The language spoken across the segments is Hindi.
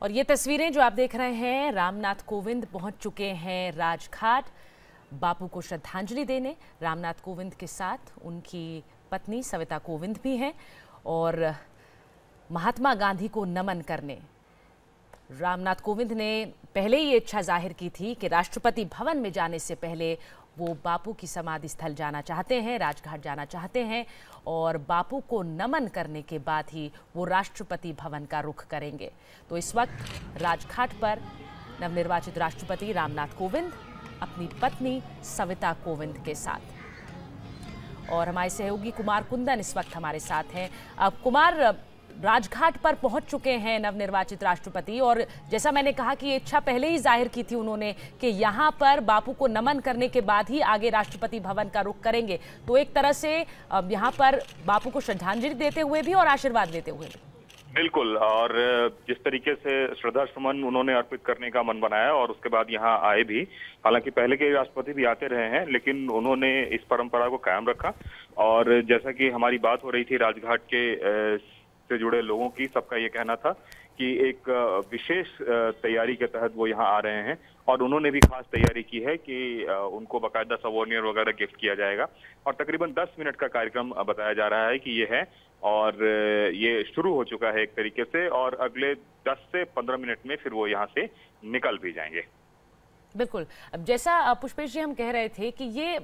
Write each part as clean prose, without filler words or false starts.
और ये तस्वीरें जो आप देख रहे हैं, रामनाथ कोविंद पहुंच चुके हैं राजघाट बापू को श्रद्धांजलि देने। रामनाथ कोविंद के साथ उनकी पत्नी सविता कोविंद भी हैं और महात्मा गांधी को नमन करने रामनाथ कोविंद ने पहले ही इच्छा जाहिर की थी कि राष्ट्रपति भवन में जाने से पहले वो बापू की समाधि स्थल जाना चाहते हैं, राजघाट जाना चाहते हैं और बापू को नमन करने के बाद ही वो राष्ट्रपति भवन का रुख करेंगे। तो इस वक्त राजघाट पर नवनिर्वाचित राष्ट्रपति रामनाथ कोविंद अपनी पत्नी सविता कोविंद के साथ, और हमारे सहयोगी कुमार कुंदन इस वक्त हमारे साथ हैं। अब कुमार, राजघाट पर पहुंच चुके हैं नवनिर्वाचित राष्ट्रपति और जैसा मैंने कहा कि ये इच्छा पहले ही जाहिर की थी उन्होंने कि यहाँ पर बापू को नमन करने के बाद ही आगे राष्ट्रपति भवन का रुख करेंगे। तो एक तरह से यहाँ पर बापू को श्रद्धांजलि देते हुए भी और आशीर्वाद देते हुए भी। बिल्कुल, और जिस तरीके से श्रद्धा सुमन उन्होंने अर्पित करने का मन बनाया और उसके बाद यहाँ आए भी। हालांकि पहले के राष्ट्रपति भी आते रहे हैं, लेकिन उन्होंने इस परंपरा को कायम रखा। और जैसा कि हमारी बात हो रही थी राजघाट के से जुड़े लोगों की, सबका ये कहना था कि एक विशेष तैयारी के तहत वो यहाँ आ रहे हैं और उन्होंने भी खास तैयारी की है कि उनको बाकायदा सवॉर्नियर वगैरह गिफ्ट किया जाएगा। और तकरीबन 10 मिनट का कार्यक्रम बताया जा रहा है कि ये है और ये शुरू हो चुका है एक तरीके से, और अगले 10 से 15 मिनट में फिर वो यहाँ से निकल भी जाएंगे। बिल्कुल, अब जैसा पुष्पेश जी हम कह रहे थे कि ये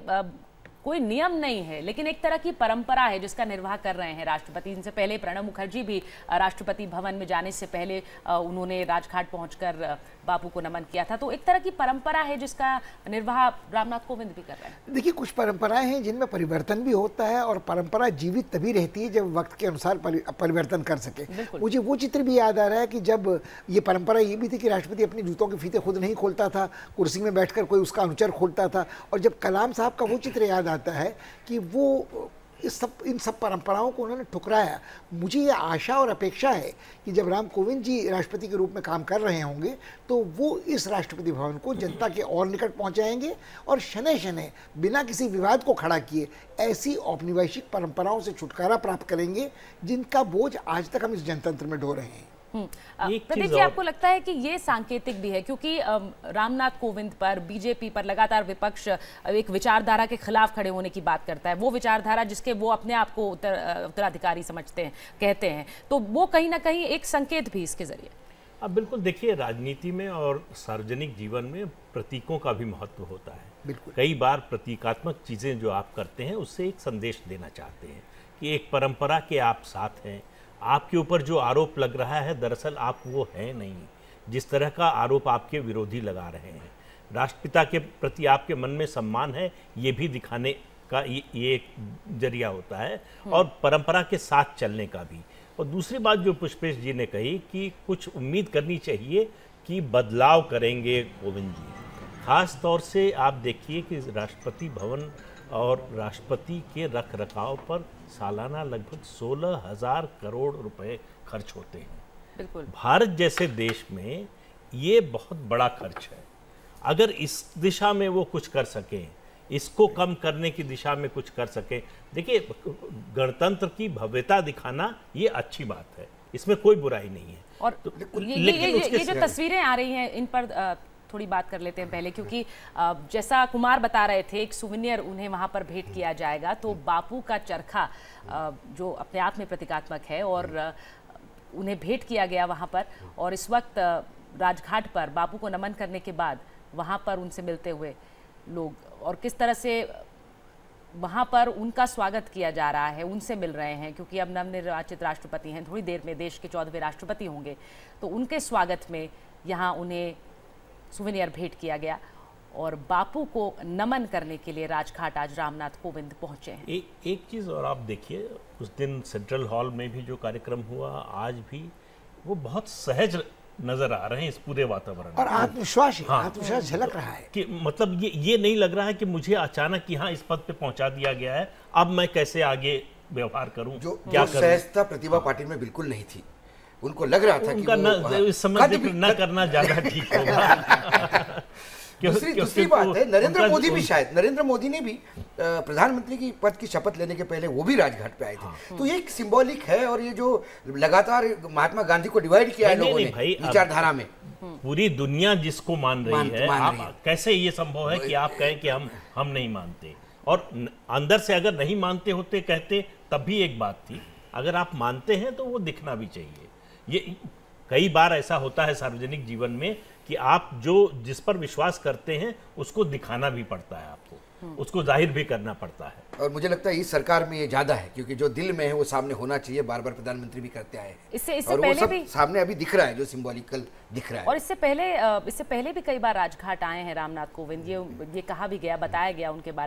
कोई नियम नहीं है, लेकिन एक तरह की परंपरा है जिसका निर्वाह कर रहे हैं राष्ट्रपति। इनसे पहले प्रणब मुखर्जी भी राष्ट्रपति भवन में जाने से पहले उन्होंने राजघाट पहुंचकर बापू को नमन किया था। तो एक तरह की परंपरा है जिसका निर्वाह रामनाथ कोविंद भी कर रहे हैं। देखिए, कुछ परंपराएं हैं जिनमें परिवर्तन भी होता है और परंपरा जीवित तभी रहती है जब वक्त के अनुसार परिवर्तन कर सके। मुझे वो चित्र भी याद आ रहा है कि जब ये परंपरा ये भी थी कि राष्ट्रपति अपने जूतों के फीते खुद नहीं खोलता था, कुर्सी में बैठकर कोई उसका अनुचर खोलता था। और जब कलाम साहब का वो चित्र याद आता है कि वो इन सब परंपराओं को उन्होंने ठुकराया। मुझे ये आशा और अपेक्षा है कि जब राम कोविंद जी राष्ट्रपति के रूप में काम कर रहे होंगे तो वो इस राष्ट्रपति भवन को जनता के और निकट पहुंचाएंगे और शनै शनै बिना किसी विवाद को खड़ा किए ऐसी औपनिवेशिक परंपराओं से छुटकारा प्राप्त करेंगे जिनका बोझ आज तक हम इस जनतंत्र में ढो रहे हैं। प्रदीप जी, आपको लगता है कि ये सांकेतिक भी है क्योंकि रामनाथ कोविंद पर, बीजेपी पर लगातार विपक्ष एक विचारधारा के खिलाफ खड़े होने की बात करता है, वो विचारधारा जिसके वो अपने आप को उत्तराधिकारी समझते हैं, कहते हैं, तो वो कहीं ना कहीं एक संकेत भी इसके जरिए। अब बिल्कुल देखिए, राजनीति में और सार्वजनिक जीवन में प्रतीकों का भी महत्व होता है। कई बार प्रतीकात्मक चीज़ें जो आप करते हैं उससे एक संदेश देना चाहते हैं कि एक परंपरा के आप साथ हैं, आपके ऊपर जो आरोप लग रहा है दरअसल आप वो हैं नहीं, जिस तरह का आरोप आपके विरोधी लगा रहे हैं। राष्ट्रपिता के प्रति आपके मन में सम्मान है, ये भी दिखाने का ये एक जरिया होता है और परंपरा के साथ चलने का भी। और दूसरी बात जो पुष्पेश जी ने कही कि कुछ उम्मीद करनी चाहिए कि बदलाव करेंगे कोविंद जी। खास तौर से आप देखिए कि राष्ट्रपति भवन और राष्ट्रपति के रख रखाव पर सालाना लगभग 16,000 करोड़ रुपए खर्च होते हैं। बिल्कुल, भारत जैसे देश में ये बहुत बड़ा खर्च है। अगर इस दिशा में वो कुछ कर सकें, इसको कम करने की दिशा में कुछ कर सकें, देखिए गणतंत्र की भव्यता दिखाना ये अच्छी बात है, इसमें कोई बुराई नहीं है। और ये जो तस्वीरें आ रही हैं इन पर थोड़ी बात कर लेते हैं पहले, क्योंकि जैसा कुमार बता रहे थे एक सुवेनियर उन्हें वहां पर भेंट किया जाएगा। तो बापू का चरखा जो अपने आप में प्रतीकात्मक है और उन्हें भेंट किया गया वहां पर, और इस वक्त राजघाट पर बापू को नमन करने के बाद वहां पर उनसे मिलते हुए लोग और किस तरह से वहां पर उनका स्वागत किया जा रहा है, उनसे मिल रहे हैं क्योंकि अब नवनिर्वाचित राष्ट्रपति हैं, थोड़ी देर में देश के 14वें राष्ट्रपति होंगे। तो उनके स्वागत में यहाँ उन्हें सुवेनियर भेंट किया गया और बापू को नमन करने के लिए राजघाट आज रामनाथ कोविंद पहुंचे हैं। एक चीज़ और आप देखिए, उस दिन सेंट्रल हॉल में भी जो कार्यक्रम हुआ, आज भी वो बहुत सहज नजर आ रहे हैं इस पूरे वातावरण और आत्मविश्वास आत्मविश्वास झलक रहा है कि मतलब ये नहीं लग रहा है कि मुझे अचानक यहाँ इस पद पे पहुंचा दिया गया है, अब मैं कैसे आगे व्यवहार करूं, क्या करूं। सहजता प्रतिभा पाटिल में बिल्कुल नहीं थी। उनको लग रहा था कि इस समय न करना ज्यादा ठीक होगा। दूसरी बात है, नरेंद्र मोदी ने भी प्रधानमंत्री की पद की शपथ लेने के पहले वो भी राजघाट पे आए थे। तो ये एक सिंबॉलिक है, और ये जो लगातार महात्मा गांधी को डिवाइड किया है लोगों ने विचारधारा में, पूरी दुनिया जिसको मान रही है, कैसे ये संभव है कि आप कहें कि हम नहीं मानते? और अंदर से अगर नहीं मानते होते कहते तब भी एक बात थी, अगर आप मानते हैं तो वो दिखना भी चाहिए। ये कई बार ऐसा होता है सार्वजनिक जीवन में कि आप जिस पर विश्वास करते हैं उसको दिखाना भी पड़ता है, आपको उसको जाहिर भी करना पड़ता है। और मुझे लगता है इस सरकार में ये ज्यादा है, क्योंकि जो दिल में है वो सामने होना चाहिए, बार बार प्रधानमंत्री भी करते आए हैं। इससे और पहले वो सब भी सामने अभी दिख रहा है, जो सिंबॉलिकल दिख रहा है। और इससे पहले भी कई बार राजघाट आए हैं रामनाथ कोविंद, ये कहा भी गया, बताया गया उनके बारे में।